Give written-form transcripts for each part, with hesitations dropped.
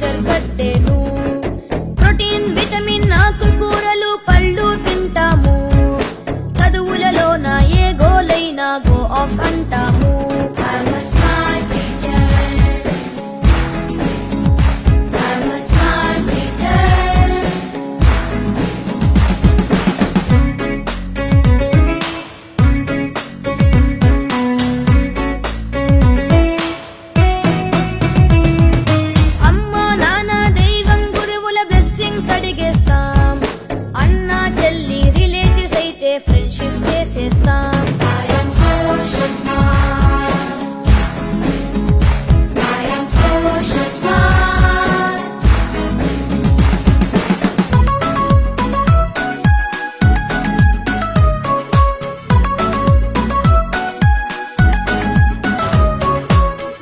Future కట్టేను. Protein vitamin ఆకుకూరలు పళ్ళు తింటాము. చదువులలోన ఏ గోలైనా గో ఆఫ్ అంటాము. ఫ్రెండ్షిప్ చేసేస్తాం.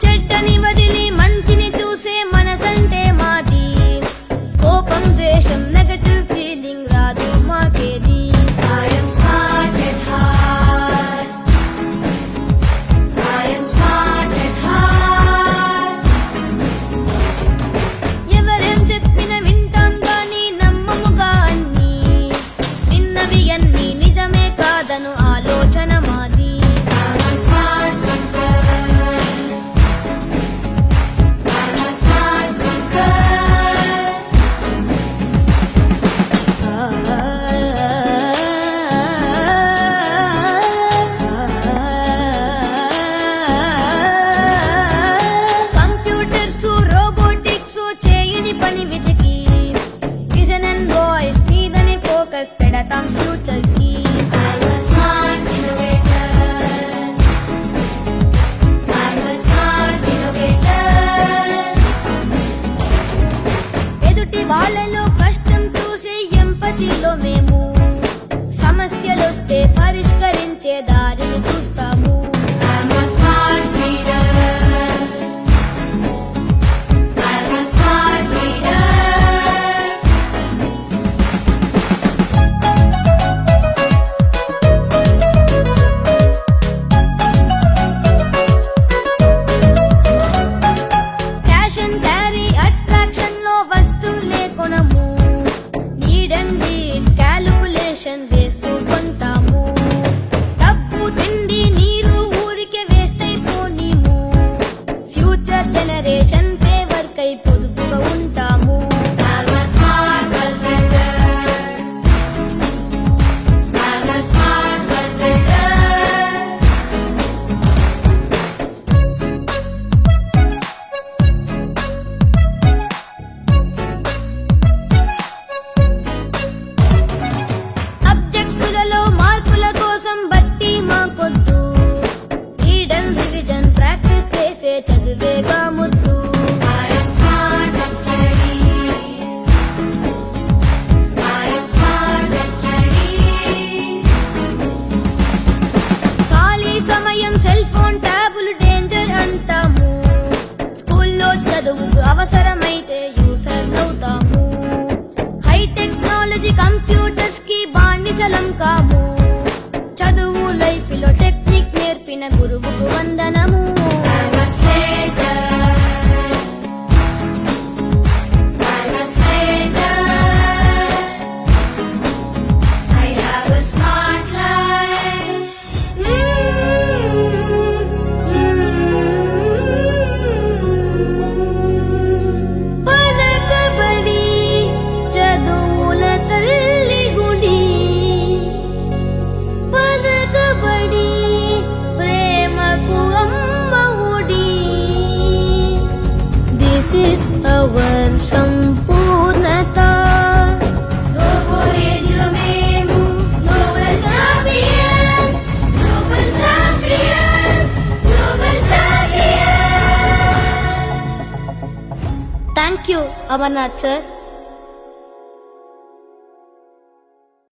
చెడ్డని వదిలి మంచిని చూసే మనసంటే మాది. కోపం ద్వేషం నెగటివ్ ఫీలింగ్ రాదు మాకేది. ఆలోచన మాది. కంప్యూటర్స్ రోబోటిక్స్ చేయని పని వెతికి విజన్ అండ్ వాయిస్ మీదనే ఫోకస్ పెడతాం ఫ్యూచర్ కి. వాళ్ళలో కష్టం చూసి ఎంపతిలో మేము సమస్యలొస్తే పరిష్కరించే దారిని చూస్తాము. క్యాష్ అండ్ క్యారీ అట్రాక్షన్ లో వస్తువులే కొనము. నీడ్ అండ్ నీడ్ క్యాలిక్యులేషన్ వేస్తూ కొంటాము. డబ్బు తిండి నీరు ఊరికే వేస్ట్ అయిపోనీము. ఫ్యూచర్ జనరేషన్ ఫేవర్ కై పొదుపుగా ఉంటాము. మార్కుల కోసం బట్టి మాకొద్దు. రీడ్ అండ్ రివిజన్ ప్రాక్టీస్ చేసే చదువేగా ముద్దు. ఖాళీ సమయం సెల్ ఫోన్ ట్యాబులు డేంజర్ అంటాము. స్కూల్లో చదువుకు అవసరమైతే యూసర్ అవుతాము. హై టెక్నాలజీ కంప్యూటర్స్ కి బానిసలం కాము. చదువు లైఫ్ లో టెక్నిక్ నేర్పిన గురువుకు వందనము. పలకబడి చదువుల తల్లి గుడి. పలకబడి ప్రేమకు అమ్మ ఒడి. దిస్ ఇస్ అవర్ సంపూర్ణత. Thank you, Amarnath sir.